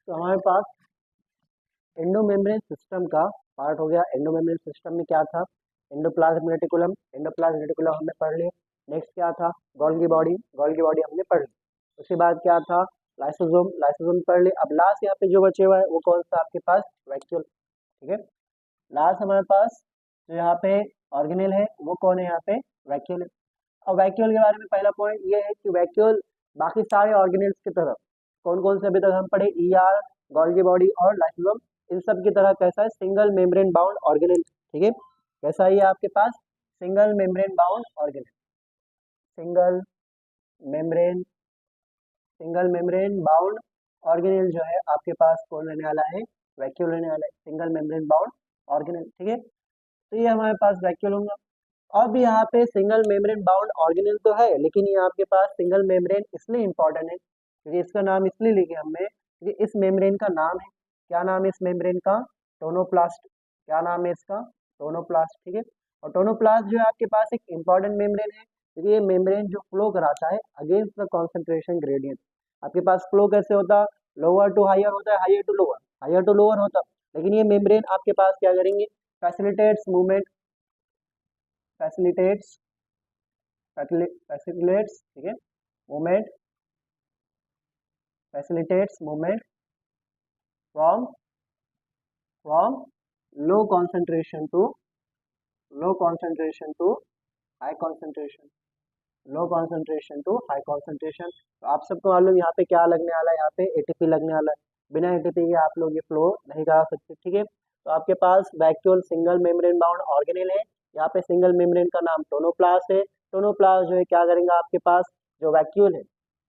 तो हमारे पास endomembrane system का पार्ट हो गया। एंडोमेम्ब्रेन सिस्टम में क्या था? एंडोप्लाज्मिक रेटिकुलम, एंडोप्लाज्मिक रेटिकुलम हमने पढ़ लिया। नेक्स्ट क्या था? गोल्गी बॉडी, गोल्गी बॉडी हमने पढ़ ली। उसके बाद क्या था? लाइसोसोम, लाइसोसोम पढ़ लिया। अब लास्ट यहाँ पे जो बचे हुआ है वो कौन सा आपके पास? वैक्यूल। ठीक है, लास्ट हमारे पास जो यहाँ पे ऑर्गेनेल है वो कौन है? यहाँ पे वैक्यूल है। और वैक्यूल के बारे में पहला पॉइंट ये है कि वैक्यूल बाकी सारे ऑर्गेनेल्स की तरह कौन कौन से अभी तक हम पढ़े, ईआर, गोल्गी बॉडी और लाइसोसोम, इन सब की तरह कैसा है? Single membrane bound organelle. ठीक है, कैसा है ये आपके पास? Single membrane bound organelle. Single membrane, single membrane bound organelle जो है आपके पास कौन रहने वाला है? वैक्यूल रहने वाला है, सिंगल मेम्ब्रेन बाउंड ऑर्गेनेल। ठीक है, तो ये हमारे पास वैक्यूल होगा। अब यहाँ पे सिंगल मेम्ब्रेन बाउंड ऑर्गेनेल तो है, लेकिन ये आपके पास सिंगल मेम्ब्रेन इसलिए इंपॉर्टेंट है क्योंकि इसका नाम इसलिए लिखे हमने क्योंकि इस मेम्ब्रेन का नाम है, क्या नाम है इस मेम्ब्रेन का? टोनोप्लास्ट। क्या नाम है इसका? टोनोप्लास्ट। ठीक है, और टोनोप्लास्ट जो है आपके पास एक इंपॉर्टेंट मेम्ब्रेन है क्योंकि ये मेम्ब्रेन जो फ्लो कराता है अगेंस्ट द कॉन्सेंट्रेशन ग्रेडियंट। आपके पास फ्लो कैसे होता? लोअर टू हायर होता है, higher to lower, higher to lower होता। लेकिन ये मेम्ब्रेन आपके पास क्या करेंगे? फैसिलिटेट्स मूवमेंट, फैसिलिटेट्स, फैसिलिटेट्स, ठीक है, movement, facilitates movement from from low concentration to low concentration to high concentration, low concentration to high concentration. तो आप सबको मालूम यहाँ पे क्या लगने वाला है? यहाँ पे एटीपी लगने वाला है। बिना एटीपी के आप लोग ये फ्लो नहीं करा सकते। ठीक है, तो आपके पास vacuole single membrane bound organelle है। यहाँ पे सिंगल मेम्ब्रेन का नाम टोनोप्लास्ट है। टोनोप्लास्ट जो है क्या करेंगे? आपके पास जो वैक्यूल है,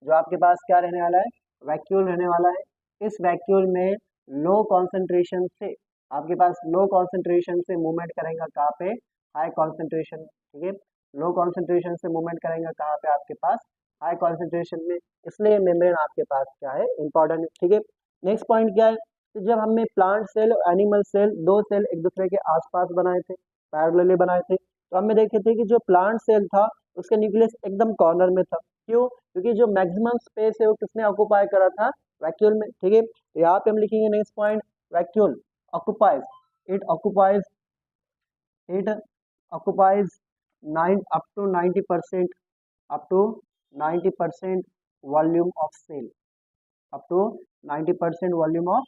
जो आपके पास क्या रहने वाला है? वैक्यूल रहने वाला है। इस वैक्यूल में लो कॉन्सेंट्रेशन से आपके पास लो कॉन्सेंट्रेशन से मूवमेंट करेंगे कहाँ पे? High concentration. ठीक है, लो कॉन्सेंट्रेशन से मूवमेंट करेंगे कहाँ पे? आपके पास हाई कॉन्सेंट्रेशन में, इसलिए मेम्ब्रेन आपके पास क्या है? इंपॉर्टेंट है। ठीक है, नेक्स्ट पॉइंट क्या है? तो जब हमने प्लांट सेल और एनिमल सेल, दो सेल एक दूसरे के आसपास बनाए थे, पैरेलली बनाए थे, तो हमने देखे थे कि जो प्लांट सेल था उसका न्यूक्लियस एकदम कॉर्नर में था। क्यों? क्योंकि जो मैक्सिमम स्पेस है वो किसने ऑक्युपाई करा था? वैक्यूल में। ठीक है, तो यहाँ पे हम लिखेंगे next point, vacuole occupies, it occupies, it occupies 9 up to 90%, up to 90% volume of cell, up to 90% volume of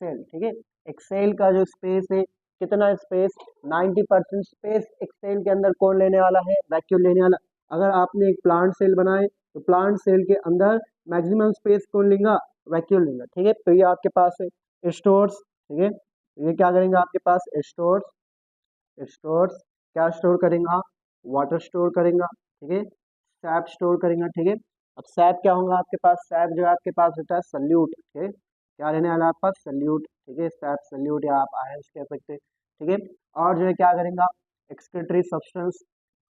cell. ठीक है, एक सेल का जो स्पेस है, कितना स्पेस? 90% स्पेस एक सेल के अंदर कौन लेने वाला है? वैक्यूल लेने वाला। अगर आपने एक प्लांट सेल बनाए तो प्लांट सेल के अंदर मैक्सिमम स्पेस कौन लेगा? वैक्यूल लेगा। ठीक है, तो ये आपके पास है स्टोर्स। ठीक है, ये क्या करेंगे? आपके पास स्टोर्स, स्टोर्स क्या स्टोर करेंगे? वाटर स्टोर करेंगे। ठीक है, सैप स्टोर करेंगे। ठीक है, अब सैप क्या होगा आपके पास? सैप जो है आपके पास होता है सल्यूट। ठीक है, क्या रहने वाला है आपके पास? सल्यूट। ठीक है, सैप सल्यूट या आप आयंस कह सकते हैं। ठीक है, और जो है क्या करेंगे? एक्सक्रीटरी सब्सटेंस,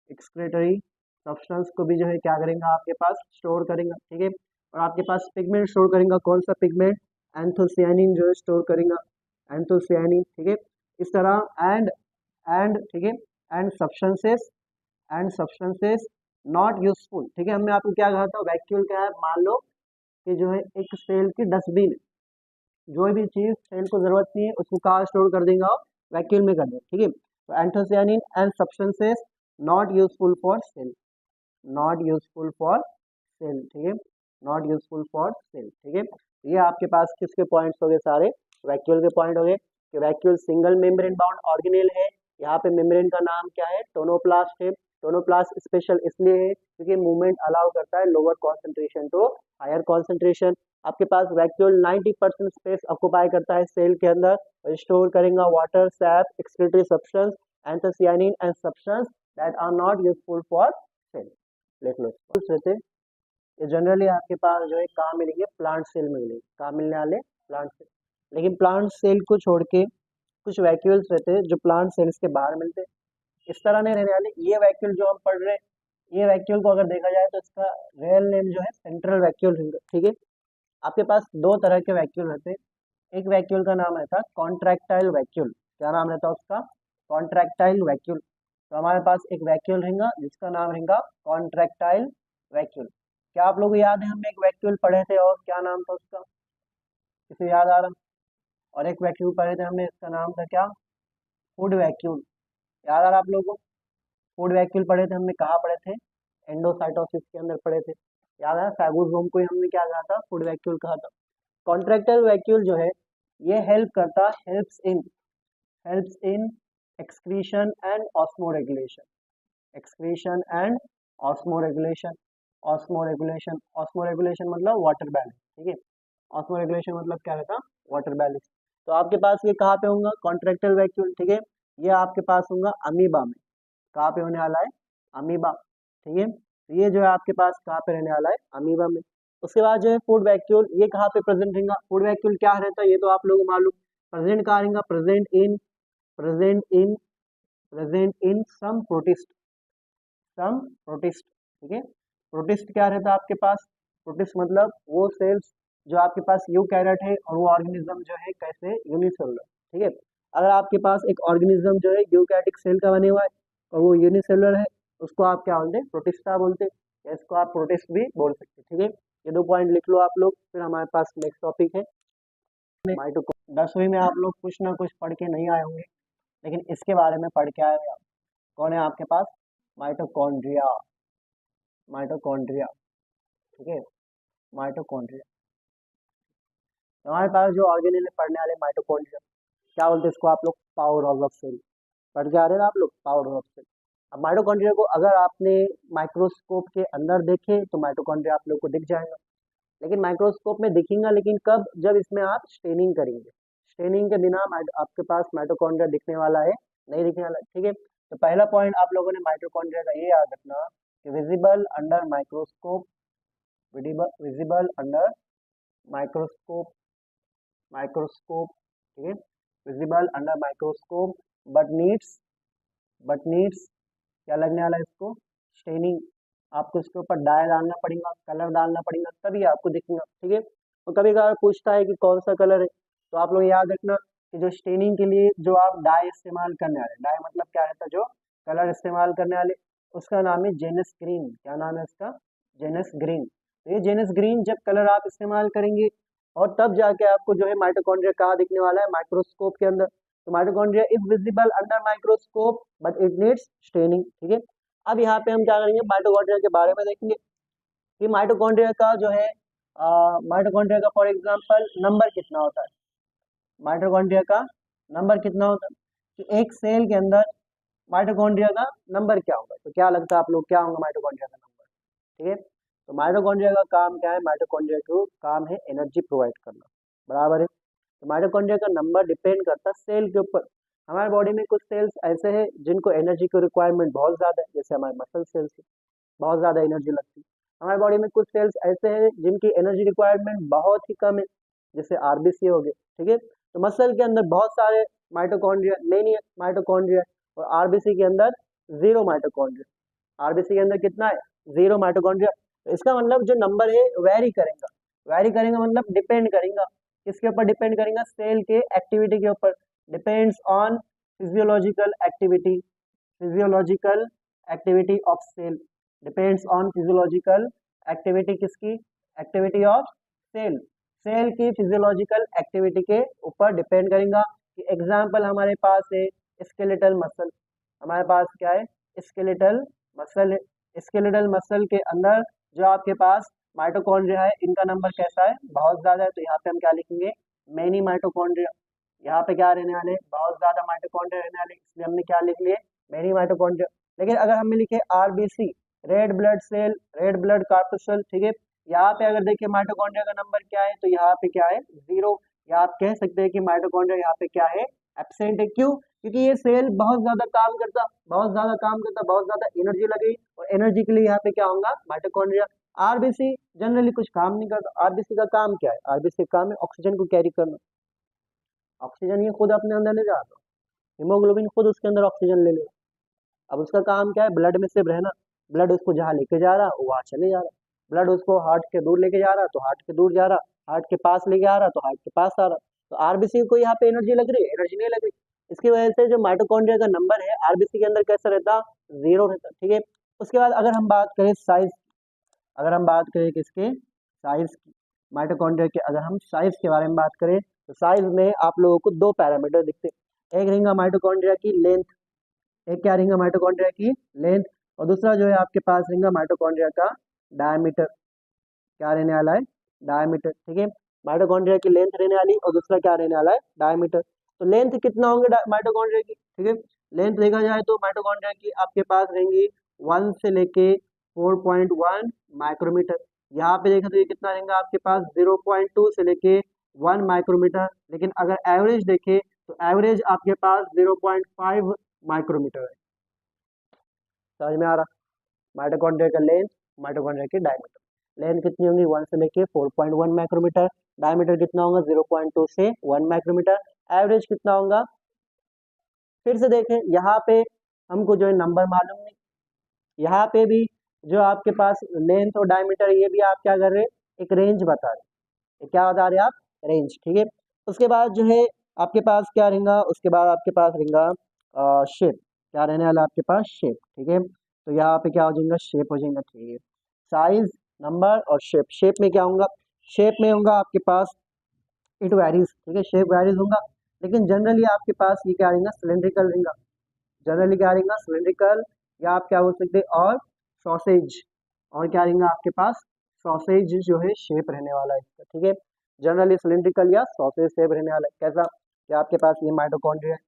एक्सक्रीटरी सब्सटेंस को भी जो है क्या करेंगे? आपके पास स्टोर करेंगे। ठीक है, और आपके पास पिगमेंट स्टोर करेंगे। कौन सा पिगमेंट? एंथोसियानिन जो है स्टोर करेंगे, एंथोसियानिन। ठीक है, इस तरह एंड ठीक है, and substances, and substances not useful. ठीक है, हमने आपको क्या कहा था? वैक्यूल क्या है? मान लो कि जो है एक सेल की डस्टबिन, जो भी चीज सेल को जरूरत नहीं है उसको कहाँ स्टोर कर देंगे आप? वैक्यूल में कर देंगे। ठीक है, तो anthocyanin and substances not useful for cell, not useful for cell. ठीक है, नॉट यूजफुल फॉर सेल। ठीक है, ये आपके पास किसके पॉइंट्स हो गए? सारे वैक्यूल के पॉइंट हो गए कि vacuole single membrane bound organelle है। यहाँ पे मेम्ब्रेन का नाम क्या है? टोनोप्लास्ट है। टोनोप्लास्ट स्पेशल इसलिए है क्योंकि मूवमेंट अलाउ करता है lower concentration to higher concentration. आपके पास वैक्यूल 90% स्पेस ऑक्युपाई करता है सेल के अंदर, और स्टोर करेंगे water, sap, excretory substance, anthocyanin and substance that are not useful for cell. लिख लो रहते, ये जनरली आपके पास जो है कहाँ मिलेंगे? प्लांट सेल में मिलेंगे। कहाँ मिलने वाले? Plant cell. लेकिन प्लांट सेल को छोड़ के कुछ वैक्यूल्स रहते हैं जो प्लांट सेल्स के बाहर मिलते हैं, इस तरह नहीं रहने वाले। ये वैक्यूल जो हम पढ़ रहे हैं, ये वैक्यूल को अगर देखा जाए तो इसका रियल नेम जो है सेंट्रल वैक्यूल है। ठीक है, आपके पास दो तरह के वैक्यूल रहते हैं। एक वैक्यूल का नाम रहता है कॉन्ट्रैक्टाइल वैक्यूल। क्या नाम रहता है उसका? Contractile vacuole. तो हमारे पास एक वैक्यूल रहेगा जिसका नाम रहेगा कॉन्ट्रैक्टाइल वैक्यूल। क्या आप लोगों को याद है? हमने एक वैक्यूल पढ़े थे और क्या नाम था उसका? किसे याद आ रहा? और एक वैक्यूल पढ़े थे हमने, इसका नाम था क्या? Food vacuole. याद आ रहा आप लोगों को? फूड वैक्यूल पढ़े थे हमने, कहाँ पढ़े थे? एंडोसाइटोसिस के अंदर पढ़े थे। याद है? फैगोसोम को ही हमने क्या कहा था? फूड वैक्यूल कहा था। कॉन्ट्रैक्टाइल वैक्यूल जो है ये helps in excretion and osmoregulation. Excretion and osmoregulation. Osmoregulation मतलब वाटर बैलेंस, ठीक है। ऑस्मोरेगुलेशन मतलब क्या रहता? Water balance. तो आपके पास ये कहाँ पे होगा? कॉन्ट्रैक्टाइल वैक्यूल, ठीक है। ये आपके पास होगा अमीबा में। कहाँ पे होने वाला है? अमीबा, ठीक है। तो ये जो है आपके पास कहाँ पे रहने वाला है? अमीबा में। उसके बाद जो है फूड वैक्यूल, ये कहाँ पे प्रेजेंट रहेगा? फूड वैक्यूल क्या रहता है ये तो आप लोगों को मालूम। प्रेजेंट कहाँ रहेगा? प्रेजेंट इन सम प्रोटिस्ट, ठीक है। प्रोटिस्ट क्या रहता है आपके पास? प्रोटिस्ट मतलब वो सेल्स जो आपके पास यूकैरियोट है, और वो ऑर्गेनिज्म जो है कैसे? यूनिसेलुलर, ठीक है। अगर आपके पास एक ऑर्गेनिज्म जो है यूकैरियोटिक सेल का बने हुआ है और वो यूनिसेलुलर है, उसको आप क्या बोलते हैं? प्रोटिस्टा बोलते हैं, या इसको आप प्रोटिस्ट भी बोल सकते हैं, ठीक है। ये 2 पॉइंट लिख लो आप लोग, फिर हमारे पास नेक्स्ट टॉपिक है माइटोकॉन्ड्रिया। 10वीं में आप लोग कुछ ना कुछ पढ़ के नहीं आए होंगे, लेकिन इसके बारे में पढ़ के आए हो आप। कौन है आपके पास? माइटोकॉन्ड्रिया। माइटोकॉन्ड्रिया, ठीक है। माइटोकॉन्ड्रिया, हमारे पास जो ऑर्गेनेल पढ़ने वाले माइटोकॉन्ड्रिया, क्या बोलते हैं इसको आप लोग? Power house of cell. पढ़ के आ रहे हैं ना आप लोग? Power house of cell. अब माइटोकॉन्ड्रिया को अगर आपने माइक्रोस्कोप के अंदर देखे तो माइटोकॉन्ड्रिया आप लोग को दिख जाएगा, लेकिन माइक्रोस्कोप में दिखेगा, लेकिन कब? जब इसमें आप स्टेनिंग करेंगे। स्टेनिंग के बिना आपके पास माइटोकॉन्ड्रिया दिखने वाला है? नहीं दिखने वाला, ठीक है। तो पहला पॉइंट आप लोगों ने माइटोकॉन्ड्रिया का ये याद रखना कि visible under microscope, visible under microscope, microscope, ठीक है। Visible under microscope, but needs क्या लगने वाला है इसको? स्टेनिंग। आपको इसके ऊपर डाई डालना पड़ेगा, कलर डालना पड़ेगा, तभी आपको दिखेगा, ठीक है। तो कभी कभार पूछता है कि कौन सा कलर है, तो आप लोग याद रखना कि जो स्टेनिंग के लिए जो आप डाई इस्तेमाल करने वाले, डाई मतलब क्या रहता है? जो कलर इस्तेमाल करने वाले, उसका नाम है जेनस ग्रीन। क्या नाम है उसका? Janus green. तो ये जेनस ग्रीन जब कलर आप इस्तेमाल करेंगे, और तब जाके आपको जो है माइटोकॉन्ड्रिया कहाँ दिखने वाला है? माइक्रोस्कोप के अंदर। तो mitochondria is visible under microscope but it needs staining, ठीक है। अब यहाँ पे हम क्या करेंगे? माइटोकॉन्ड्रिया के बारे में देखेंगे कि माइटोकॉन्ड्रिया का जो है माइटोकॉन्ड्रिया का फॉर एग्जांपल नंबर कितना होता है? माइटोकॉन्ड्रिया का नंबर कितना होता है? कि एक सेल के अंदर माइटोकॉन्ड्रिया का नंबर क्या होगा? तो क्या लगता है आप लोग, क्या होगा माइटोकॉन्ड्रिया का नंबर? ठीक है। तो माइटोकॉन्ड्रिया का काम क्या है? माइटोकॉन्ड्रिया का काम है एनर्जी प्रोवाइड करना, बराबर है। तो माइटोकॉन्ड्रिया का नंबर डिपेंड करता है सेल के ऊपर। हमारे बॉडी में कुछ सेल्स ऐसे हैं जिनको एनर्जी की रिक्वायरमेंट बहुत ज़्यादा है, जैसे हमारे मसल सेल्स है, बहुत ज़्यादा एनर्जी लगती है। हमारे बॉडी में कुछ सेल्स ऐसे हैं जिनकी एनर्जी रिक्वायरमेंट बहुत ही कम है, जैसे आरबीसी हो गए, ठीक है। तो मसल के अंदर बहुत सारे माइटोकॉन्ड्रिया, मेनी माइटोकॉन्ड्रिया, और आरबीसी के अंदर 0 माइटोकॉन्ड्रिया। आरबीसी के अंदर कितना है? 0 माइटोकॉन्ड्रिया। तो इसका मतलब जो नंबर है वेरी करेगा। वेरी करेगा मतलब डिपेंड करेगा, किसके ऊपर डिपेंड करेगा? सेल के एक्टिविटी के ऊपर। Depends on physiological activity, physiological activity of cell. Depends on physiological activity, किसकी? Activity of cell. सेल की फिजियोलॉजिकल एक्टिविटी के ऊपर डिपेंड करेगा। कि एग्जाम्पल हमारे पास है स्केलेटल मसल। हमारे पास क्या है? स्केलेटल मसल है। स्केलेटल मसल के अंदर जो आपके पास माइटोकॉन्ड्रिया है, इनका नंबर कैसा है? बहुत ज़्यादा है। तो यहाँ पे हम क्या लिखेंगे? Many mitochondria. यहाँ पे क्या रहने वाले? बहुत ज़्यादा माइटोकॉन्ड्रिया रहने वाले, इसलिए हमने क्या लिख लिए? Many mitochondria. लेकिन अगर हमने लिखे RBC, red blood cell, red blood corpuscle, ठीक है। यहाँ पे अगर देखिए माइटोकॉन्ड्रिया का नंबर क्या है, तो यहाँ पे क्या है? 0। या आप कह सकते हैं कि माइटोकॉन्ड्रिया यहाँ पे क्या है? एब्सेंट है। क्यों? क्योंकि ये सेल बहुत ज्यादा काम करता, बहुत ज्यादा काम करता, बहुत ज्यादा एनर्जी लगेगी, और एनर्जी के लिए यहाँ पे क्या होगा? माइटोकॉन्ड्रिया। आरबीसी जनरली कुछ काम नहीं करता। आरबीसी का काम क्या है? आरबीसी का काम है ऑक्सीजन को कैरी करना। ऑक्सीजन ये खुद अपने अंदर ले जाता, हीमोग्लोबिन खुद उसके अंदर ऑक्सीजन ले लेगा। अब उसका काम क्या है? ब्लड में सिर्फ रहना। ब्लड उसको जहाँ लेके जा रहा वो वहाँ चले जा रहा। ब्लड उसको हार्ट के दूर लेके जा रहा तो हार्ट के दूर जा रहा, हार्ट के पास लेके आ रहा तो हार्ट के पास आ रहा। तो आरबीसी को यहाँ पे एनर्जी लग रही है? एनर्जी नहीं लग रही। इसकी वजह से जो माइटोकॉन्ड्रिया का नंबर है आरबीसी के अंदर कैसा रहता? 0 रहता, ठीक है। उसके बाद अगर हम बात करें साइज, अगर हम बात करें किसके? साइज की, माइटोकॉन्ड्रिया के अगर हम साइज के बारे में बात करें तो साइज में आप लोगों को दो पैरामीटर दिखते हैं, एक रहेगा माइटोकॉन्ड्रिया की लेंथ, एक क्या रहेगा माइटोकॉन्ड्रिया की लेंथ, और दूसरा जो है आपके पास रहेगा माइटोकॉन्ड्रिया का डायमीटर, क्या रहने वाला है, डायमीटर। ठीक है, माइटोकॉन्ड्रिया की लेंथ रहने वाली और दूसरा क्या रहने वाला है, डायमीटर। तो लेंथ कितना होंगे माइटोकॉन्ड्रिया की, ठीक है, लेंथ देखा जाए तो माइटोकॉन्ड्रिया की आपके पास रहेंगी 1 से लेके 4.1 माइक्रोमीटर। यहाँ पे देखा तो ये कितना रहेगा आपके पास 0.2 से लेके 1 माइक्रोमीटर, लेकिन अगर एवरेज देखे तो एवरेज आपके पास 0.5 माइक्रोमीटर है। समझ में आ रहा, माइटोकॉन्ड्रिया का लेंथ, माइटोकॉन्ड्रिया की डायमीटर। लेंथ कितनी होंगी 1 से लेके 4.1 माइक्रोमीटर, डायमीटर कितना होगा 0.2 से 1 माइक्रोमीटर, एवरेज कितना होगा। फिर से देखें यहाँ पे हमको जो है नंबर मालूम नहीं, यहाँ पे भी जो आपके पास लेंथ और डायमीटर ये भी आप क्या कर रहे हैं, एक रेंज बता रहे हैं, क्या बता रहे हैं आप, रेंज। ठीक है, उसके बाद जो है आपके पास क्या रहेगा, उसके बाद आपके पास रहेगा शेप, क्या रहने वाला आपके पास, शेप। ठीक है, तो यहाँ पे क्या हो जाएगा, शेप हो जाएगा। ठीक है, साइज, नंबर और शेप। शेप में क्या होगा, शेप में होगा आपके पास इट वेरीज, ठीक है, शेप वेरीज होगा, लेकिन जनरली आपके पास ये क्या रहेगा, सिलेंड्रिकल रहेगा, जनरली क्या रहेगा, सिलेंड्रिकल, या आप क्या बोल सकते हैं, और सॉसेज, और क्या रहेगा आपके पास, सॉसेज जो है शेप रहने वाला है इसका। ठीक है, जनरली सिलेंड्रिकल या सॉसेज शेप रहने वाला है। कैसा, कि आपके पास ये माइटोकॉन्ड्रिया है,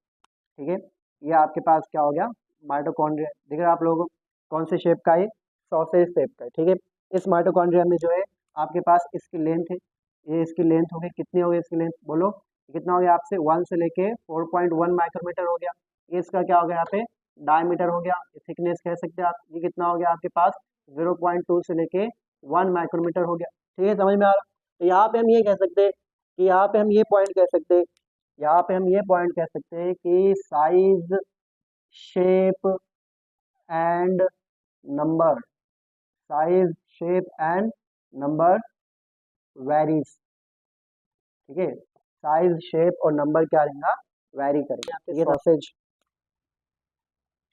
ठीक है, ये आपके पास क्या हो गया, माइटोकॉन्ड्रिया, दिख रहा है आप लोगों को कौन से शेप का है, सॉसेज शेप का है। ठीक है, इस माइटोकॉन्ड्रिया में जो है आपके पास इसकी लेंथ है, ये इसकी लेंथ हो गई, कितनी हो गई इसकी लेंथ, बोलो कितना हो गया आपसे, 1 से लेके 4.1 माइक्रोमीटर हो गया। ये इसका क्या हो गया यहाँ पे, डायमीटर हो गया, थिकनेस कह सकते हैं आप, ये कितना हो गया आपके पास 0.2 से लेके 1 माइक्रोमीटर हो गया। ठीक है, समझ में आ रहा, तो यहाँ पे हम ये कह सकते हैं कि यहाँ पे हम ये पॉइंट कह सकते हैं, यहाँ पे हम ये पॉइंट कह सकते हैं कि size, shape and number, size shape and number varies. ठीक है, साइज शेप और नंबर क्या रहेगा, वेरी करेगा। ठीक है, सॉसेज,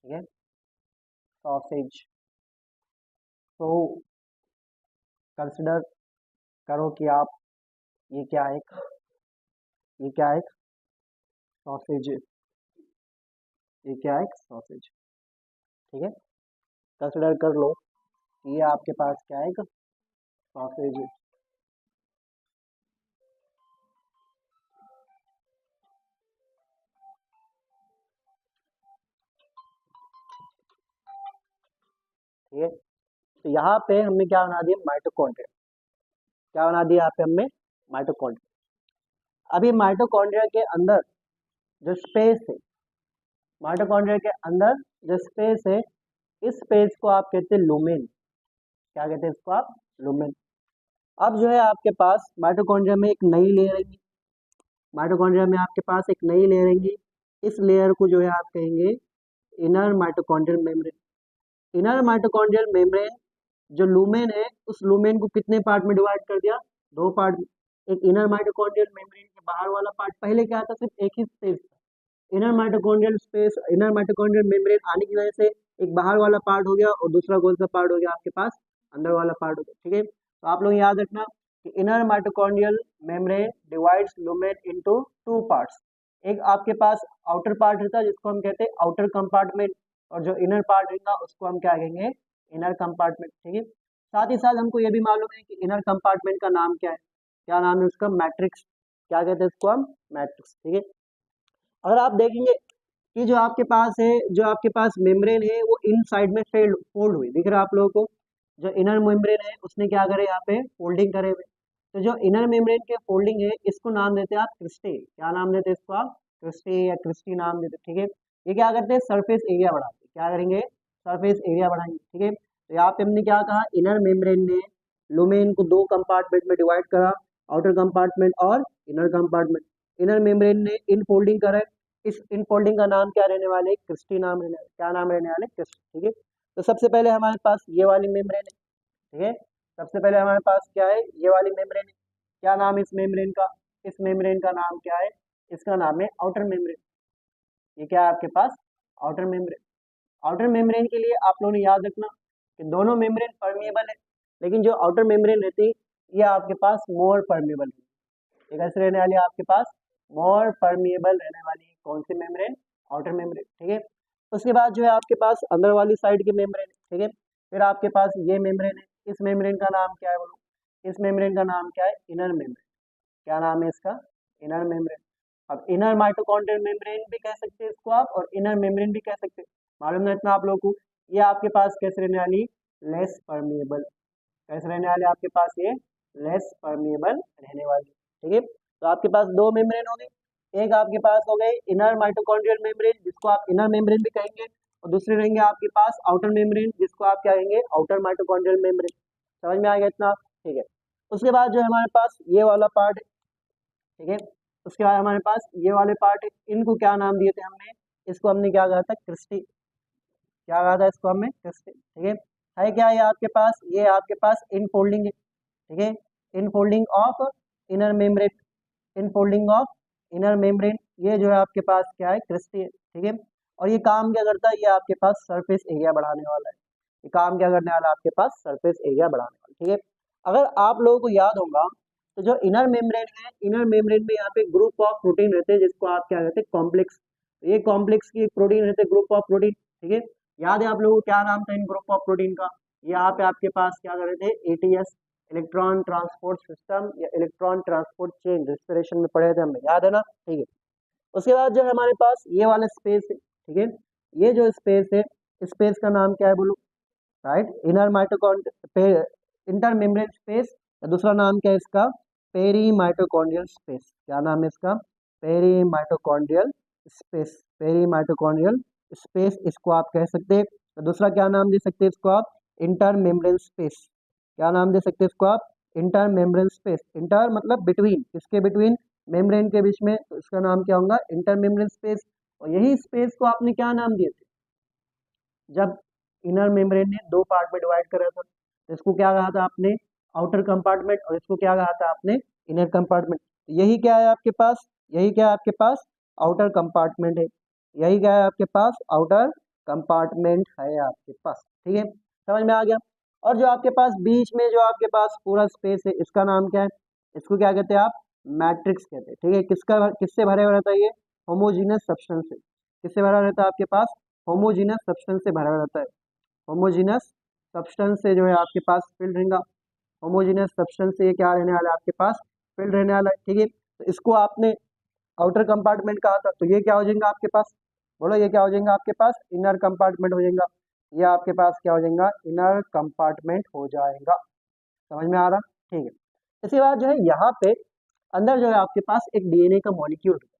ठीक है, सॉसेज, तो कंसिडर करो कि आप ये क्या है, ये क्या है, सॉसेज, ये क्या है, सॉसेज। ठीक है, कंसिडर कर लो कि ये आपके पास क्या है, सॉसेज। ठीक है, तो यहाँ पे हमने क्या बना दिया, माइटोकॉन्ड्रिया, क्या बना दिया यहाँ पे हमने, माइटोकॉन्ड्रिया। अभी माइटोकॉन्ड्रिया के अंदर जो स्पेस है, माइटोकॉन्ड्रिया के अंदर जो स्पेस है, इस स्पेस को आप कहते हैं लुमेन, क्या कहते हैं इसको आप, लुमेन। अब जो है आपके पास माइटोकॉन्ड्रिया में एक नई लेयर आएगी, माइटोकॉन्ड्रिया में आपके पास एक नई लेयर आएगी, इस लेयर को जो है आप कहेंगे inner mitochondrial membrane. Inner mitochondrial membrane जो लूमेन है, उस लूमेन को कितने पार्ट में डिवाइड कर दिया, दो पार्ट में। एक इनर माइटोकॉन्ड्रियल मेम्ब्रेन के बाहर वाला पार्ट, पहले क्या था, सिर्फ एक ही स्पेस था, inner mitochondrial space, inner mitochondrial membrane आने की वजह से एक बाहर वाला पार्ट हो गया और दूसरा कौन सा पार्ट हो गया आपके पास, अंदर वाला पार्ट हो गया। ठीक है, तो आप लोग याद रखना कि inner mitochondrial membrane divides lumen into two parts. एक आपके पास आउटर पार्ट रहता है जिसको हम कहते हैं आउटर कंपार्टमेंट, और जो इनर पार्ट रहेगा उसको हम क्या कहेंगे, इनर कंपार्टमेंट। ठीक है, साथ ही साथ हमको ये भी मालूम है कि इनर कंपार्टमेंट का नाम क्या है, क्या नाम है उसका, मैट्रिक्स, क्या कहते हैं उसको हम, मैट्रिक्स। ठीक है, अगर आप देखेंगे कि जो आपके पास है, जो आपके पास मेम्ब्रेन है वो इन साइड में फोल्ड हुई, दिख रहा है आप लोगों को, जो इनर मेम्ब्रेन है उसने क्या करे, यहाँ पे फोल्डिंग करे हुए। तो जो इनर मेम्ब्रेन के फोल्डिंग है इसको नाम देते हैं आप क्रिस्टे, क्या नाम देते हैं इसको आप, क्रिस्टे या क्रिस्टी नाम देते हैं। ठीक है, ये क्या करते हैं, सरफेस एरिया बढ़ाते हैं, क्या करेंगे, सरफेस एरिया बढ़ाएंगे। ठीक है, तो यहाँ पे हमने क्या कहा, इनर मेम्ब्रेन ने लुमेन को दो कंपार्टमेंट में डिवाइड करा, आउटर कंपार्टमेंट और इनर कंपार्टमेंट। इनर मेम्ब्रेन ने इन फोल्डिंग करा, इस इन फोल्डिंग का नाम क्या रहने वाले, क्रिस्टी नाम रहने, क्या नाम रहने वाले, क्रिस्टी। ठीक है, तो सबसे पहले हमारे पास ये वाली मेम्ब्रेन है। ठीक है, सबसे पहले हमारे पास क्या है, ये वाली मेम्ब्रेन है, क्या नाम है इस मेम्ब्रेन का, इस मेम्ब्रेन का नाम क्या है, इसका नाम है आउटर मेम्ब्रेन। ये क्या है आपके पास, आउटर मेम्ब्रेन। आउटर मेम्ब्रेन के लिए आप लोगों ने याद रखना कि दोनों मेम्ब्रेन परमिएबल है, लेकिन जो आउटर मेम्ब्रेन रहती है ये आपके पास मोर परमेबल है। ये कैसे रहने वाली है आपके पास? मोर परमिएबल रहने वाली है। कौन सी मेम्ब्रेन? आउटर मेम्ब्रेन, ठीक है। उसके बाद जो है आपके पास अंदर वाली साइड की मेम्ब्रेन, ठीक है। फिर आपके पास ये मेम्ब्रेन है, इस मेम्ब्रेन का नाम क्या है बोलो? इस मेम्ब्रेन का नाम क्या है? Inner membrane. क्या नाम है इसका? Inner membrane. अब इनर माइटोकॉन्ड्रियल मेम्ब्रेन भी कह सकते हैं इसको आप, और इनर मेम्ब्रेन भी कह सकते हैं। मालूम है इतना आप लोगों को? ये आपके पास कैसे रहने वाली? Less permeable. कैसे रहने वाले आपके पास? ये लेस परमिएबल रहने वाली, ठीक है। तो आपके पास दो मेम्ब्रेन हो गए। एक आपके पास हो गए इनर माइटोकॉन्ड्रियल मेम्ब्रेन, जिसको आप इनर मेम्ब्रेन भी कहेंगे, और दूसरे रहेंगे आपके पास आउटर मेम्ब्रेन, जिसको आप क्या कहेंगे? Outer mitochondrial membrane. समझ में आ गया इतना? ठीक है। उसके बाद जो है हमारे पास ये वाला पार्ट है, ठीक है। उसके बाद हमारे पास ये वाले पार्ट है। इनको क्या नाम दिए थे हमने? इसको हमने क्या कहा था? क्रिस्टी। क्या कहा था इसको हमने? क्रिस्टी, ठीक है क्या? ये आपके पास, ये आपके पास इनफोल्डिंग है, ठीक है। Infolding of inner membrane, infolding of inner membrane, ये जो है आपके पास क्या है? क्रिस्टी है, ठीक है। और ये काम क्या करता है? ये आपके पास सरफेस एरिया बढ़ाने वाला है। ये काम क्या करने वाला है? आपके पास सरफेस एरिया बढ़ाने वाला, ठीक है। अगर आप लोगों को याद होगा तो जो इनर मेम्ब्रेन है, इनर मेम्ब्रेन में यहाँ पे ग्रुप ऑफ प्रोटीन रहते हैं, जिसको आप क्या कहते हैं? कॉम्प्लेक्स। ये कॉम्प्लेक्स की प्रोटीन रहते हैं, ग्रुप ऑफ प्रोटीन, ठीक है। याद है आप लोगों को क्या नाम था इन ग्रुप ऑफ प्रोटीन का? यहाँ पे आपके पास क्या कर रहे थे? एटीएस, इलेक्ट्रॉन ट्रांसपोर्ट सिस्टम या इलेक्ट्रॉन ट्रांसपोर्ट चेन, रेस्पिरेशन में पढ़े थे हमने, याद है ना? ठीक है। उसके बाद जो है हमारे पास ये वाला स्पेस है, ठीक है। ये जो स्पेस है, स्पेस का नाम क्या है बोलो? Right, inner mitochondrial inter membrane space. दूसरा नाम क्या है इसका? Peri mitochondrial space. क्या नाम है इसका? Peri mitochondrial space, peri mitochondrial space इसको आप कह सकते हैं। तो दूसरा क्या नाम दे सकते हैं इसको आप? Inter membrane space. क्या नाम दे सकते हैं इसको आप? Inter membrane space. इंटर मतलब बिटवीन, किसके बिटवीन? मेम्ब्रेन के बीच में, तो इसका नाम क्या होगा? Inter membrane space. और यही स्पेस को आपने क्या नाम दिए थे जब इनर मेम्ब्रेन ने दो पार्ट में डिवाइड करा था? तो इसको क्या कहा था आपने? Outer compartment. और इसको क्या कहा था आपने? Inner compartment. यही क्या है आपके पास? यही क्या है आपके पास? आउटर कंपार्टमेंट है। यही क्या है आपके पास? आउटर कंपार्टमेंट है आपके पास, ठीक है। समझ में आ गया? और जो आपके पास बीच में जो आपके पास पूरा स्पेस है, इसका नाम क्या है? इसको क्या कहते हैं आप? मैट्रिक्स कहते हैं, ठीक है। किससे भरे हुआ रहता है ये? होमोजीनस सब्सटेंस से। किससे भरा रहता है आपके पास? होमोजीनस सब्सटेंस से भरा रहता है। होमोजीनस सब्सटेंस से जो है आपके पास फिल्ड रहेगा। होमोजीनस सब्सटेंस से ये क्या रहने वाला है आपके पास? फिल्ड रहने वाला है, ठीक है। तो इसको आपने आउटर कंपार्टमेंट कहा था, तो ये क्या हो जाएगा आपके पास? बोलो, ये क्या हो जाएगा आपके पास? इनर कंपार्टमेंट हो जाएगा। ये आपके पास क्या हो जाएगा? इनर कंपार्टमेंट हो जाएगा। समझ में आ रहा? ठीक है। इसके बाद जो है यहाँ पे अंदर जो है आपके पास एक डीएनए का मॉलिक्यूल रहता है।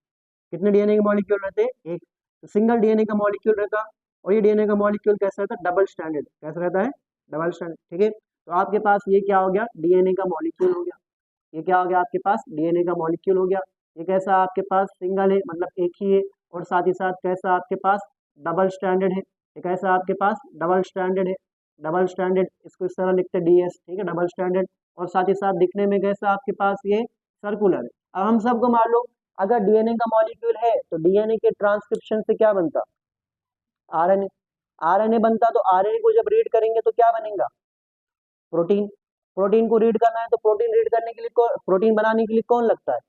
कितने डीएनए के मॉलिक्यूल रहते हैं? एक। सिंगल डीएनए का मॉलिक्यूल रहता है। और ये डीएनए का मॉलिक्यूल कैसा रहता है? Double standard. कैसा रहता है? डबल स्टैंडर्ड, ठीक है। तो आपके पास ये क्या हो गया? डीएनए का मॉलिक्यूल हो गया। ये क्या हो गया आपके पास? डीएनए का मॉलिक्यूल हो गया। ये कैसा आपके पास? सिंगल है, मतलब एक ही है। और साथ ही साथ कैसा आपके पास? डबल स्टैंडर्ड है। ये कैसा आपके पास? डबल स्टैंडर्ड है। डबल स्टैंडर्ड, इसको इस तरह लिखते हैं डीएस, ठीक है, डबल स्टैंडर्ड। और साथ ही साथ दिखने में कैसा आपके पास? ये सर्कुलर है। अब हम सबको मालूम, अगर डीएनए का मॉलिक्यूल है तो डीएनए के ट्रांसक्रिप्शन से क्या बनता? आरएनए। आरएनए बनता, तो आरएनए को जब रीड करेंगे तो क्या बनेगा? प्रोटीन। प्रोटीन को रीड करना है तो प्रोटीन रीड करने के लिए प्रोटीन बनाने के लिए कौन लगता है?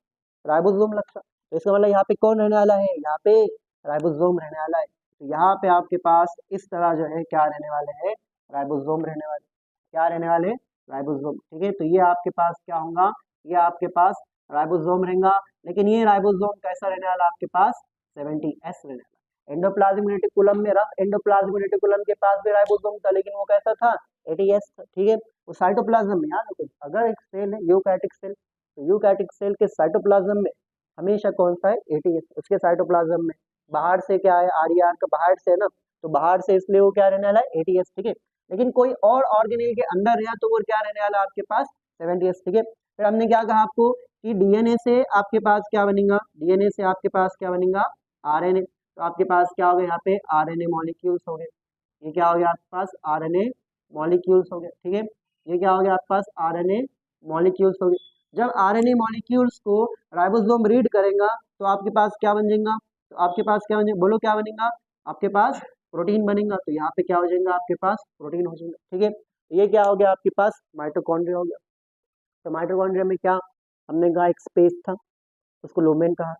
राइबोसोम लगता है। तो इसका मतलब यहाँ पे कौन रहने वाला है? यहाँ पे राइबोसोम रहने वाला है। तो यहाँ पे आपके पास इस तरह जो है क्या रहने वाले हैं? राइबोसोम रहने वाले। क्या रहने वाले? राइबोसोम, ठीक है। तो ये आपके पास क्या होगा? ये आपके पास राइबोसोम रहेगा। लेकिन ये राइबोसोम कैसा रहने वाला आपके पास? 70S रहने वाला। एंडोप्लाज्मिक रेटिकुलम में रफ एंडोप्लाज्मिक रेटिकुलम के पास भी राइबोसोम था, लेकिन वो कैसा था? 80S था, ठीक है। वो साइटोप्लाज्म में, याद रखो, अगर एक सेल है यूकैरियोटिक सेल, तो यूकैरियोटिक सेल के साइटोप्लाज्म में हमेशा कौन सा है? 80S। उसके साइटोप्लाज्म में बाहर से क्या है? आरईआर का बाहर से है ना, तो बाहर से इसलिए वो क्या रहने वाला है? 80S, ठीक है। लेकिन कोई और ऑर्गेनेल के अंदर है तो वो क्या रहने वाला है आपके पास? 70S, ठीक है। फिर हमने क्या कहा आपको कि डीएनए से आपके पास क्या बनेगा? डीएनए से आपके पास क्या बनेगा? आरएनए। तो आपके पास क्या हो गया? यहाँ पे आरएनए मॉलिक्यूल्स हो गए। ये क्या हो गया आपके पास? आरएनए मॉलिक्यूल्स हो गए, ठीक है। ये क्या हो गया आपके पास? आरएनए मॉलिक्यूल्स हो गए। जब आरएनए मॉलिक्यूल्स को राइबोसोम रीड करेगा तो आपके पास क्या बन जाएगा? तो आपके पास क्या बनेगा? बोलो, क्या बनेगा आपके पास? प्रोटीन बनेगा। तो यहाँ पे क्या हो जाएगा? आपके पास प्रोटीन हो जाएगा, ठीक है। ये क्या हो गया आपके पास? माइटोकॉन्ड्रिया हो गया। तो माइटोकॉन्ड्रिया में क्या हमने कहा, एक स्पेस था, उसको लुमेन कहा।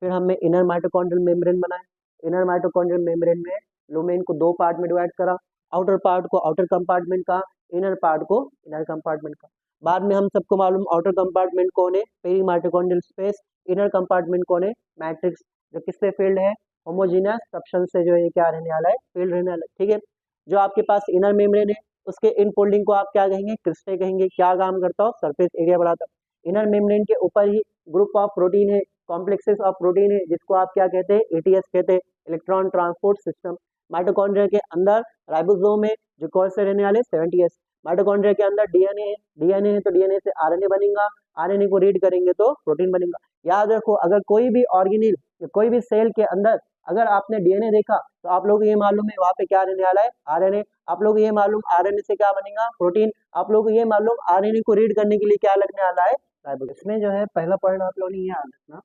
फिर हमने इनर माइटोकॉन्ड्रियल मेम्ब्रेन बनाया। इनर माइटोकॉन्ड्रियल मेम्ब्रेन में लुमेन को दो पार्ट में डिवाइड करा, आउटर पार्ट को आउटर कंपार्टमेंट का, इनर पार्ट को इनर कंपार्टमेंट का। बाद में हम सबको मालूम आउटर कंपार्टमेंट कौन है, peri mitochondrial space, inner compartment कौन है, मैट्रिक्स, जो किससे फील्ड है, होमोजीनियस सब्सटेंस से जो है क्या रहने वाला है, फील्ड रहने वाला है। ठीक है, जो आपके पास इनर मेम्ब्रेन है उसके इन फोल्डिंग को आप क्या कहेंगे, क्रिस्टे कहेंगे। क्या काम करता हो, सरफेस एरिया बढ़ाता है। इनर मेम्ब्रेन के ऊपर ही ग्रुप ऑफ प्रोटीन है, कॉम्प्लेक्सेस ऑफ प्रोटीन है, जिसको आप क्या कहते हैं, एटीएस कहते हैं, इलेक्ट्रॉन ट्रांसपोर्ट सिस्टम। माइटोकॉन्ड्रिया के अंदर राइबोसोम है, जो कौन से रहने वाले, 70s। माइटोकॉन्ड्रिया के अंदर डीएनए है, डीएनए है तो डीएनए से आरएनए बनेगा, आरएनए को रीड करेंगे तो प्रोटीन बनेगा। याद रखो, अगर कोई भी ऑर्गेनिल, कोई भी सेल के अंदर अगर आपने डीएनए देखा तो आप लोग ये मालूम है वहां पे क्या रहने वाला है, आरएनए। आप लोग ये मालूम आरएनए से क्या बनेगा, प्रोटीन। आप लोग ये मालूम आरएनए को रीड करने के लिए क्या लगने वाला है, राइबोसोम। इसमें जो है पहला पॉइंट आप लोगों ने याद रखना,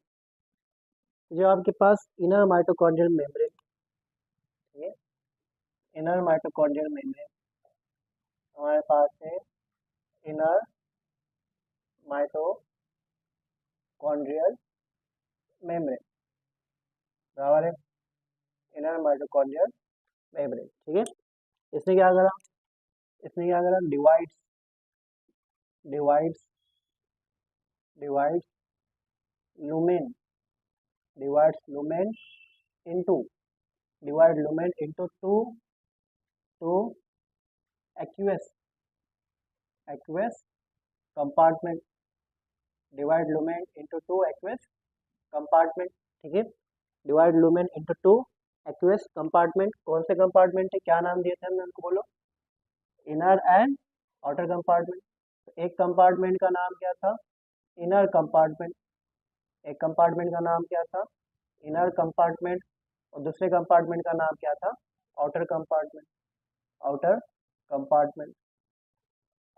जो आपके पास inner mitochondrial membrane, inner mitochondrial membrane हमारे पास है, इनर माइटोकॉन्ड्रियल मेम्ब्रेन बराबर है, इनर माइटोकॉन्ड्रियल मेम्ब्रेन। ठीक है, इसने क्या करा, divides divides divides lumen divides lumen into two aqueous compartment, divide lumen into two aqueous compartment. ठीक है, divide lumen into two aqueous compartment. कौन से कंपार्टमेंट है, क्या नाम दिए थे हमने उनको, बोलो, इनर एंड आउटर कंपार्टमेंट। एक कंपार्टमेंट का नाम क्या था, इनर कंपार्टमेंट। एक कंपार्टमेंट का नाम क्या था, इनर कंपार्टमेंट, और दूसरे कंपार्टमेंट का नाम क्या था, outer compartment. Outer compartment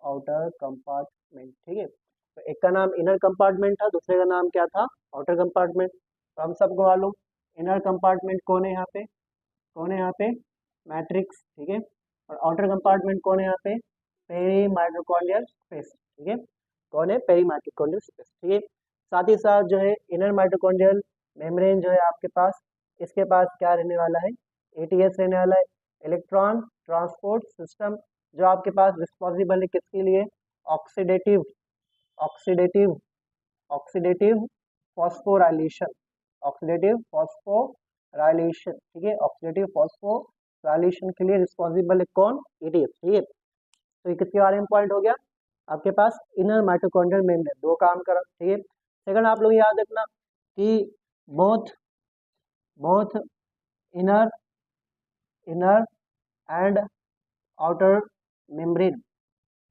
outer compartment. ठीक है, तो एक का नाम इनर कंपार्टमेंट था, दूसरे का नाम क्या था, आउटर कंपार्टमेंट। तो हम सबको मालूम इनर कंपार्टमेंट कौन है, यहाँ पे कौन है, यहाँ पे मैट्रिक्स। ठीक है, और आउटर कंपार्टमेंट कौन है, यहाँ पे पेरी माइटोकॉन्ड्रियल स्पेस। ठीक है, कौन है, पेरी माइटोकॉन्ड्रियल स्पेस। ठीक है, साथ ही साथ जो है इनर माइटोकॉन्ड्रियल मेम्ब्रेन जो है आपके पास, इसके पास क्या रहने वाला है, एटीएस रहने वाला है, इलेक्ट्रॉन ट्रांसपोर्ट सिस्टम, जो आपके पास रिस्पॉन्सिबल है किसके लिए, oxidative oxidative oxidative phosphorylation oxidative phosphorylation. ठीक है, ऑक्सीडेटिव फॉस्फोराइलेशन के लिए रिस्पॉन्सिबल है कौन, एटीएस। ठीक है, तो ये किसके बारे में पॉइंट हो गया आपके पास, इनर माइटोकॉन्ड्रियल मेम्ब्रेन, दो काम करा। ठीक है, सेकंड आप लोग याद रखना कि both both inner inner and outer membrane,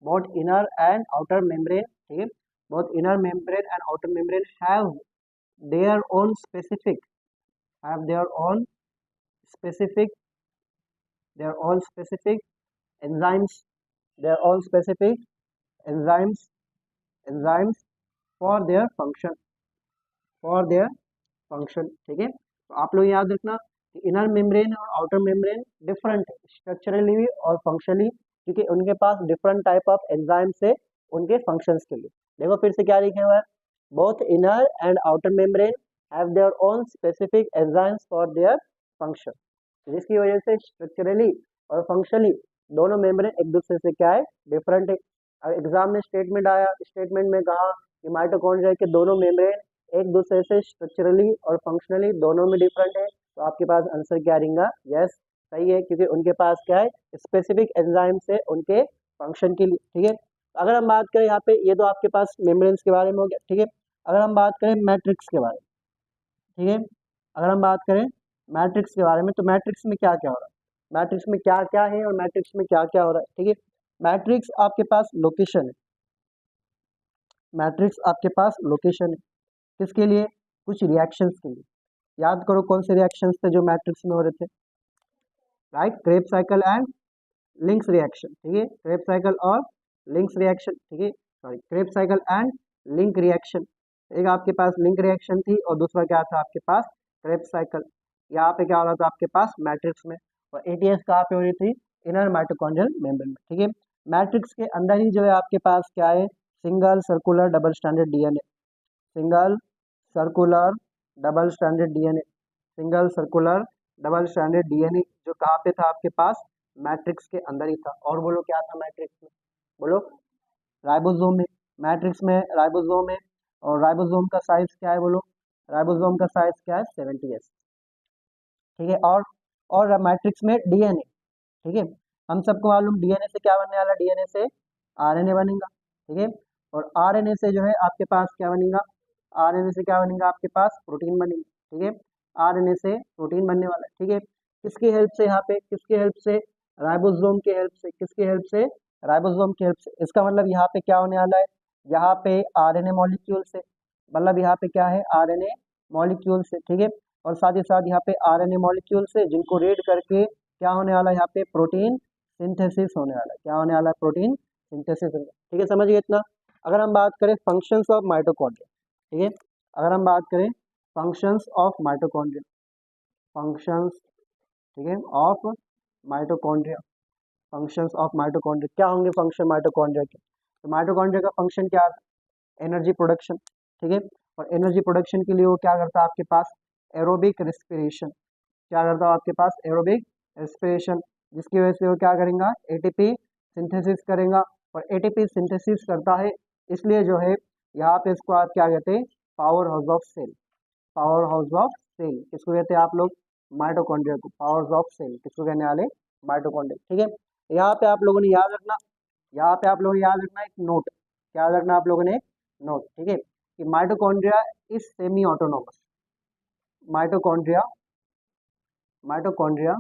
both inner and outer membrane, ठीक है, both inner membrane and outer membrane have their own specific have their own specific their own specific enzymes their own specific enzymes enzymes for their function ठीक है, तो आप लोग याद रखना कि इनर मेम्ब्रेन और आउटर मेम्ब्रेन डिफरेंट है स्ट्रक्चरली भी और फंक्शनली, क्योंकि उनके पास डिफरेंट टाइप ऑफ एंजाइम्स है उनके फंक्शंस के लिए। देखो फिर से क्या लिखा हुआ है, both inner and outer membrane have their own specific enzymes for their function, जिसकी वजह से स्ट्रक्चरली और फंक्शनली दोनों मेम्ब्रेन एक दूसरे से क्या है, डिफरेंट है। एग्जाम में स्टेटमेंट में कहा कि माइटोकॉन्ड्रिया के दोनों मेम्ब्रेन एक दूसरे से स्ट्रक्चरली और फंक्शनली दोनों में डिफरेंट है, तो आपके पास आंसर क्या रहेगा, यस सही है, क्योंकि उनके पास क्या है, स्पेसिफिक एंजाइम्स है उनके फंक्शन के लिए। ठीक है, अगर हम बात करें यहाँ पे, ये तो आपके पास मेम्ब्रेन्स के बारे में हो गया। ठीक है, अगर हम बात करें मैट्रिक्स के बारे में, ठीक है, अगर हम बात करें मैट्रिक्स के बारे में, तो मैट्रिक्स में क्या क्या हो रहा है, मैट्रिक्स में क्या क्या है और मैट्रिक्स में क्या क्या हो रहा है। ठीक है, मैट्रिक्स आपके पास लोकेशन है, मैट्रिक्स आपके पास लोकेशन है, किसके लिए, कुछ रिएक्शंस के लिए। याद करो कौन से रिएक्शंस थे जो मैट्रिक्स में हो रहे थे, right, Krebs cycle and links reaction. ठीक है, क्रेब्स साइकिल और लिंक्स रिएक्शन। ठीक है, sorry, Krebs cycle and link reaction. एक आपके पास लिंक रिएक्शन थी और दूसरा क्या था आपके पास, क्रेब्स साइकिल। यहाँ पे क्या हो रहा था आपके पास मैट्रिक्स में, और एटीएस कहाँ पे हो रही थी, इनर माइटोकॉन्ड्रियल मेम्ब्रेन में। ठीक है, मैट्रिक्स के अंदर ही जो है आपके पास क्या है, single circular double standard DNA, single circular double standard DNA, single circular double standard DNA जो कहाँ पे था आपके पास, मैट्रिक्स के अंदर ही था। और बोलो क्या था मैट्रिक्स में, बोलो राइबोसोम में, मैट्रिक्स में राइबोसोम है। और राइबोसोम का साइज क्या है, बोलो राइबोसोम का साइज क्या है, 70s। ठीक है, और मैट्रिक्स में डीएनए। ठीक है, हम सबको मालूम डीएनए से क्या बनने वाला, डीएनए से आरएनए बनेगा। ठीक है, और आरएनए से जो है आपके पास क्या बनेगा, आरएनए से क्या बनेगा आपके पास, प्रोटीन बनेगा। ठीक है, आरएनए से प्रोटीन बनने वाला है। ठीक है, किसकी हेल्प से, यहाँ पे किसकी हेल्प से, राइबोसोम की हेल्प से, किसकी हेल्प से, राइबोसोम की हेल्प से। इसका मतलब यहाँ पे क्या होने वाला है, यहाँ पे आरएनए मॉलिक्यूल से, मतलब यहाँ पे क्या है, आरएनए मॉलिक्यूल से। ठीक है, और साथ ही साथ यहाँ पे आरएनए मॉलिक्यूल से जिनको रीड करके क्या होने वाला है, यहाँ पे प्रोटीन सिंथेसिस होने वाला है। क्या होने वाला है, प्रोटीन सिंथेसिस। ठीक है, समझिए इतना। अगर हम बात करें फंक्शंस ऑफ माइटोकॉन्ड्रिया, ठीक है, अगर हम बात करें फंक्शंस ऑफ माइटोकॉन्ड्रिया, फंक्शंस, ठीक है, of mitochondria, functions of mitochondria क्या होंगे फंक्शन माइटोकॉन्ड्रिया के, तो माइटोकॉन्ड्रिया का फंक्शन क्या है, एनर्जी प्रोडक्शन। ठीक है, और एनर्जी प्रोडक्शन के लिए वो क्या करता है आपके पास, एरोबिक रेस्पिरेशन, क्या करता है आपके पास, एरोबिक रेस्पिरेशन, जिसकी वजह से वो क्या करेगा, एटीपी सिंथेसिस करेगा। और एटीपी सिंथेसिस करता है, इसलिए जो है यहाँ पे इसको आप क्या कहते हैं, power house of cell, power house of cell किसको कहते हैं आप लोग, माइटोकॉन्ड्रिया को, पावर हाउस ऑफ सेल किसको कहने वाले, माइटोकॉन्ड्रिया। ठीक है, यहाँ पे आप लोगों ने याद रखना, यहाँ पे आप लोगों ने याद रखना एक नोट, क्या याद रखना आप लोगों ने, नोट। ठीक है, कि mitochondria is semi autonomous, mitochondria, mitochondria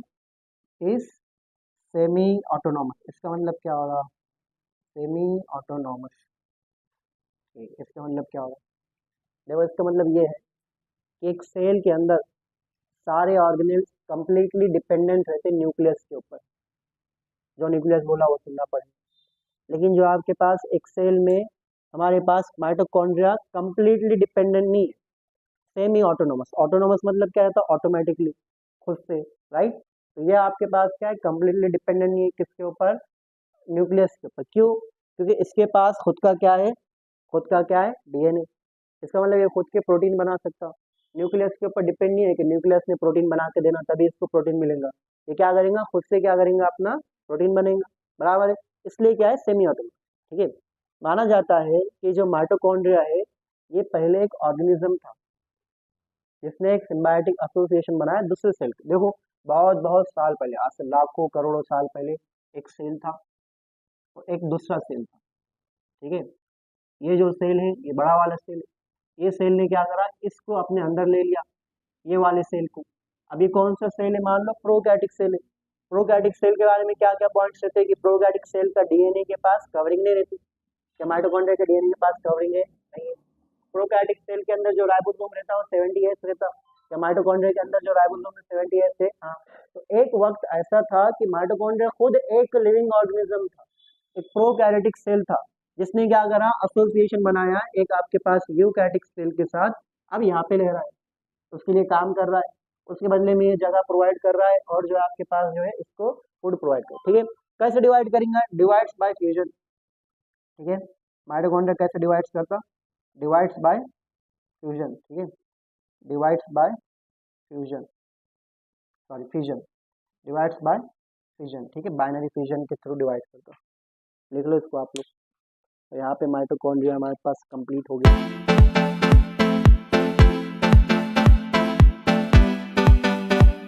is semi autonomous, इसका मतलब क्या होगा, सेमी ऑटोनोमस। इसका मतलब क्या होगा, देखो इसका मतलब ये है कि एक सेल के अंदर सारे ऑर्गेनेल्स कंप्लीटली डिपेंडेंट रहते हैं न्यूक्लियस के ऊपर, जो न्यूक्लियस बोला वो सुनना पड़ेगा। लेकिन जो आपके पास एक सेल में हमारे पास माइटोकॉन्ड्रिया कंप्लीटली डिपेंडेंट नहीं है, सेमी ऑटोनोमस, ऑटोनोमस मतलब क्या रहता है, ऑटोमेटिकली, खुद से, राइट। तो ये आपके पास क्या है, कंप्लीटली डिपेंडेंट नहीं है किसके ऊपर, न्यूक्लियस के ऊपर। क्यों, क्योंकि इसके पास खुद का क्या है, खुद का क्या है, डीएनए। इसका मतलब ये खुद के प्रोटीन बना सकता, न्यूक्लियस के ऊपर डिपेंड नहीं है कि न्यूक्लियस ने प्रोटीन बना के देना तभी इसको प्रोटीन मिलेगा। ये क्या करेगा, खुद से क्या करेंगे, अपना प्रोटीन बनेगा, बराबर है। इसलिए क्या है, सेमी ऑटोनोमस। ठीक है, माना जाता है कि जो माइटोकॉन्ड्रिया है ये पहले एक ऑर्गेनिज्म था जिसने एक सिम्बायोटिक एसोसिएशन बनाया दूसरे सेल के। देखो बहुत बहुत साल पहले, आज से लाखों करोड़ों साल पहले एक सेल था और एक दूसरा सेल था। ठीक है, ये जो सेल है ये बड़ा वाला सेल है, ये सेल ने क्या करा, इसको अपने अंदर ले लिया, ये वाले सेल को। अब ये कौन सा सेल है, मान लो प्रोकैरियोटिक सेल है। प्रोकैरियोटिक सेल के बारे में क्या क्या पॉइंट्स रहते हैं कि प्रोकैरियोटिक सेल का डीएनए के पास कवरिंग नहीं रहती, क्या माइटोकॉन्ड्रिया के डीएनए के पास कवरिंग है, नहीं है। प्रोकैरियोटिक सेल के अंदर जो राइबोसोम रहता है वो 70S रहता, क्या माइटोकॉन्ड्रिया के अंदर जो राइबोसोम है 70S है, हाँ। तो एक वक्त ऐसा था कि माइटोकॉन्ड्रिया खुद एक लिविंग ऑर्गेनिज्म था, एक प्रोकैरियोटिक सेल था जिसने क्या करा, एसोसिएशन बनाया एक आपके पास यूकैरियोटिक सेल के साथ, अब यहाँ पे ले रहा है, उसके लिए काम कर रहा है, उसके बदले में ये जगह प्रोवाइड कर रहा है और जो है आपके पास जो है इसको फूड प्रोवाइड कर। ठीक है, कैसे डिवाइड करेंगे, डिवाइड्स बाय फ्यूजन। ठीक है, माइटोकॉन्ड्रिया कैसे डिवाइड्स करता, डिवाइड्स बाय फ्यूजन। ठीक है, divides bye fusion, sorry fission, divides bye fission. ठीक है, बाइनरी फिजन के थ्रू डिवाइड करता, लिख लो इसको आप लोग। तो यहाँ पे माइटोकॉन्ड्रिया हमारे पास कंप्लीट हो गया।